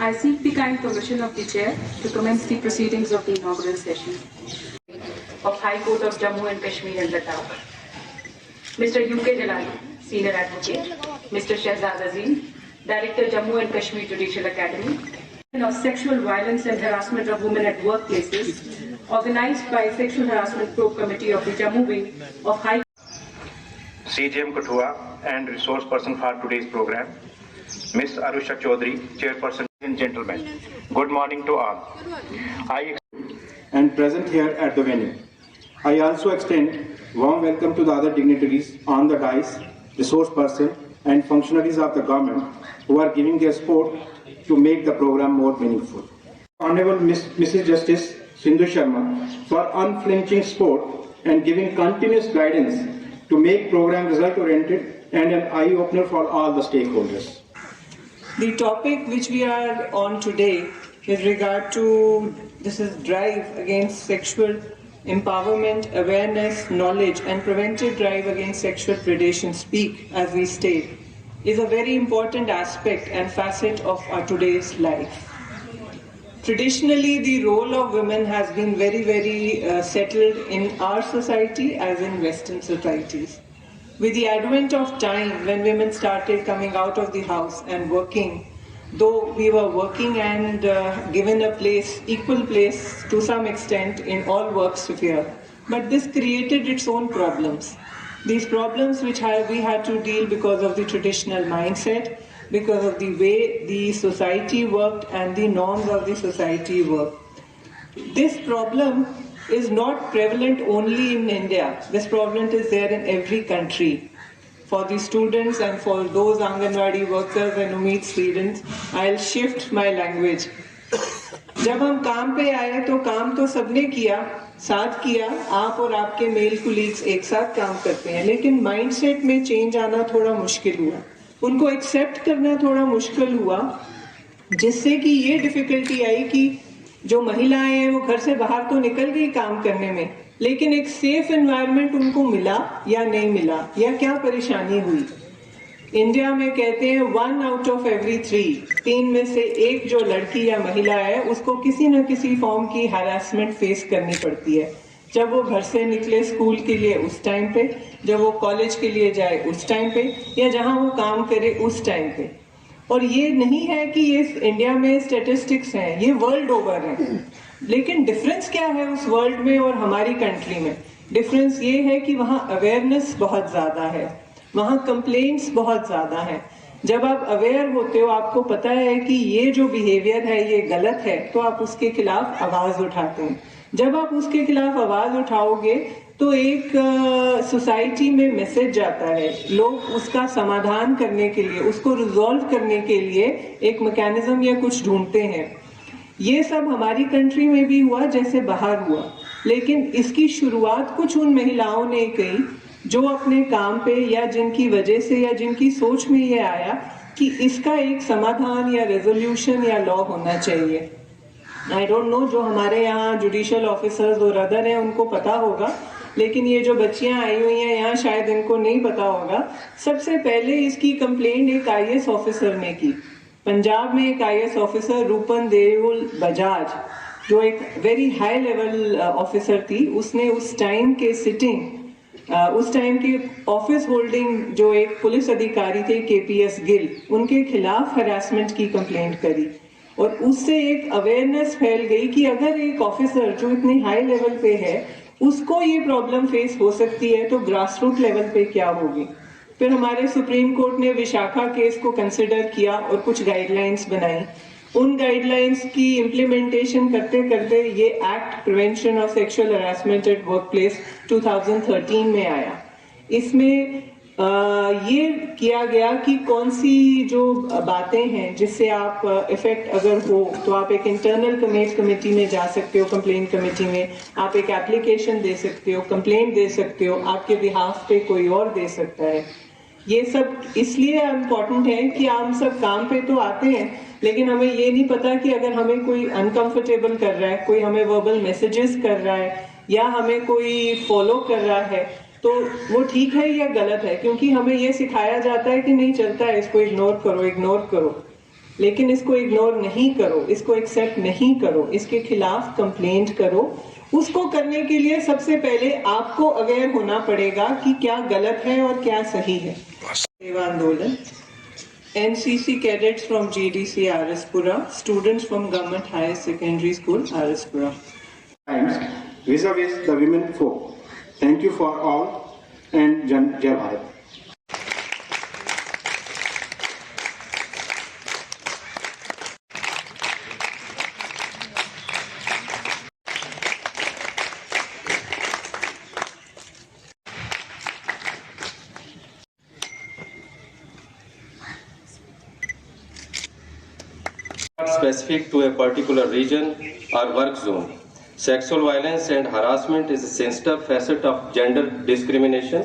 I seek the kind permission of the Chair to commence the proceedings of the inaugural session of High Court of Jammu and Kashmir and Ladakh. Mr. U.K. Jalali, Senior Advocate. Mr. Shehzad Azim, Director, Jammu and Kashmir Judicial Academy. Of sexual violence and harassment of women at workplaces, organized by Sexual Harassment Probe Committee of the Jammu Wing of High CJM Kathua and resource person for today's program, Ms. Arusha Chaudhary, Chairperson. And gentlemen, good morning to all. And present here at the venue. I also extend warm welcome to the other dignitaries on the dais, resource person and functionaries of the government who are giving their support to make the program more meaningful. Honorable Mrs. Justice Sindhu Sharma for unflinching support and giving continuous guidance to make program result-oriented and an eye-opener for all the stakeholders. The topic which we are on today with regard to this is drive against sexual empowerment, awareness, knowledge and preventive drive against sexual predation, SPEAK as we state, is a very important aspect and facet of our today's life. Traditionally, the role of women has been very settled in our society as in Western societies. With the advent of time when women started coming out of the house and working, though we were working and given a place, equal place to some extent in all work sphere, but this created its own problems. These problems which we had to deal because of the traditional mindset, because of the way the society worked and the norms of the society worked. This problem is not prevalent only in India. This problem is there in every country. For the students and for those Anganwadi workers and Umeed students, I'll shift my language. जब हम काम पे आए तो काम तो सबने किया, साथ किया, आप और आपके मेल कुलीग्स एक साथ काम करते हैं, लेकिन माइंडसेट में चेंज आना थोड़ा मुश्किल हुआ, उनको एक्सेप्ट करना थोड़ा मुश्किल हुआ, जिससे कि ये डिफिकल्टी आई कि जो महिलाएं हैं वो घर से बाहर तो निकल गई काम करने में, लेकिन एक सेफ एनवायरनमेंट उनको मिला या नहीं मिला, या क्या परेशानी हुई। इंडिया में कहते हैं 1 out of every 3, 3 में से एक जो लड़की या महिला है उसको किसी न किसी फॉर्म की हैरेसमेंट फेस करनी पड़ती है, जब वो घर से निकले स्कूल के लिए उस टाइम पे, जब वो कॉलेज के लिए जाए उस टाइम पे, या जहां वो काम करे उस टाइम पे। और ये नहीं है कि ये इंडिया में स्टैटिस्टिक्स हैं, ये वर्ल्ड ओवर है। लेकिन डिफरेंस क्या है उस वर्ल्ड में और हमारी कंट्री में? डिफरेंस ये है कि वहाँ अवेयरनेस बहुत ज़्यादा है, वहाँ कंप्लेंट्स बहुत ज़्यादा है। जब आप अवेयर होते हो, आपको पता है कि ये जो बिहेवियर है ये गलत है, तो आप उसके खिलाफ आवाज़ उठाते हैं। जब आप उसके खिलाफ आवाज़ उठाओगे तो एक सोसाइटी में मैसेज जाता है, लोग उसका समाधान करने के लिए, उसको रिजॉल्व करने के लिए एक मैकेनिज्म या कुछ ढूंढते हैं। ये सब हमारी कंट्री में भी हुआ जैसे बाहर हुआ, लेकिन इसकी शुरुआत कुछ उन महिलाओं ने की जो अपने काम पे या जिनकी वजह से या जिनकी सोच में ये आया कि इसका एक समाधान या रेजोल्यूशन या लॉ होना चाहिए। आई डोंट नो, जो हमारे यहाँ जुडिशियल ऑफिसर्स और अदर हैं उनको पता होगा, लेकिन ये जो बच्चियां आई हुई हैं यहाँ शायद इनको नहीं पता होगा। सबसे पहले इसकी कंप्लेंट एक IAS ऑफिसर ने की। पंजाब में एक IAS ऑफिसर रूपन देउल बजाज, जो एक वेरी हाई लेवल ऑफिसर थी, उसने उस टाइम के उस टाइम के ऑफिस होल्डिंग जो एक पुलिस अधिकारी थे KPS गिल, उनके खिलाफ हरासमेंट की कंप्लेंट करी। और उससे एक अवेयरनेस फैल गई कि अगर एक ऑफिसर जो इतनी हाई लेवल पे है उसको ये प्रॉब्लम फेस हो सकती है तो ग्रास रूट लेवल पे क्या होगी। फिर हमारे सुप्रीम कोर्ट ने विशाखा केस को कंसिडर किया और कुछ गाइडलाइंस बनाई। उन गाइडलाइंस की इम्प्लीमेंटेशन करते करते ये act prevention of sexual harassment eight workplace 2013 में आया। इसमें ये किया गया कि कौन सी जो बातें हैं जिससे आप इफेक्ट अगर हो तो आप एक इंटरनल कमेटी में जा सकते हो, कंप्लेंट कमेटी में आप एक एप्लीकेशन दे सकते हो, कंप्लेंट दे सकते हो, आपके बिहाफ पे कोई और दे सकता है। ये सब इसलिए इम्पोर्टेंट है कि हम सब काम पे तो आते हैं, लेकिन हमें ये नहीं पता कि अगर हमें कोई अनकंफर्टेबल कर रहा है, कोई हमें वर्बल मैसेजेस कर रहा है या हमें कोई फॉलो कर रहा है तो वो ठीक है या गलत है, क्योंकि हमें ये सिखाया जाता है कि नहीं चलता है, इसको इग्नोर करो। लेकिन इसको इग्नोर नहीं करो, इसको एक्सेप्ट नहीं करो, इसके खिलाफ कंप्लेंट करो। उसको करने के लिए सबसे पहले आपको अवेयर होना पड़ेगा कि क्या गलत है और क्या सही है। सेवा आंदोलन, NCC cadets from GDC Araspura, students from Government Higher Secondary School Araspura. Times vis-a-vis the women folk. Thank you for all and Jai Bharat. Specific to a particular region or work zone. Sexual violence and harassment is a sensitive facet of gender discrimination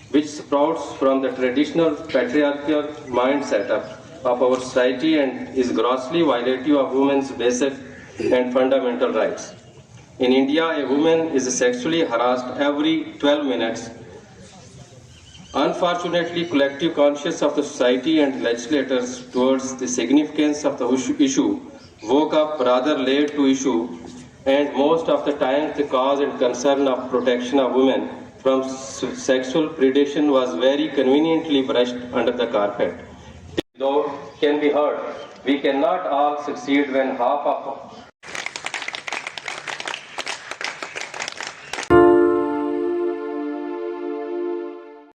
which sprouts from the traditional patriarchal mindset of our society and is grossly violative of women's basic and fundamental rights. In India, a woman is sexually harassed every 12 minutes. Unfortunately, collective conscience of the society and legislators towards the significance of the issue woke up rather late to issue, and most of the time the cause and concern of protection of women from sexual predation was very conveniently brushed under the carpet. Though can be heard, we cannot all succeed when half of